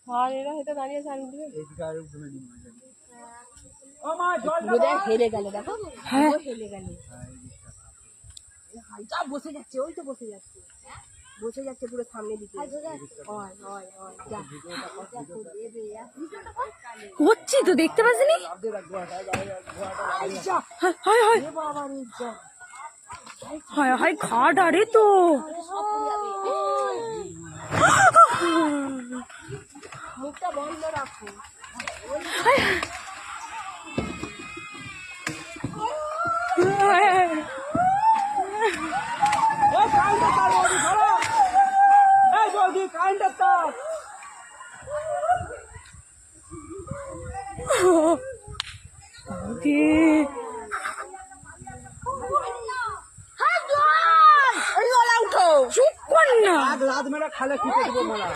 আর এরা হয়তো দাঁড়িয়ে আছে আমি দিবে হেলে গেল দেখো, হ্যাঁ হেলে গেল, যা বসে যাচ্ছে, ওই তো বসে যাচ্ছে, বসে যাচ্ছে পুরো সামনে দিকে। হচ্ছি তো দেখতে পাচ্ছিনি। হায় হায় ঘাট আরে তো মুখটা বন্ধ রাখো। চুপ কর না। রাত মেরা খালে কি করবো মালা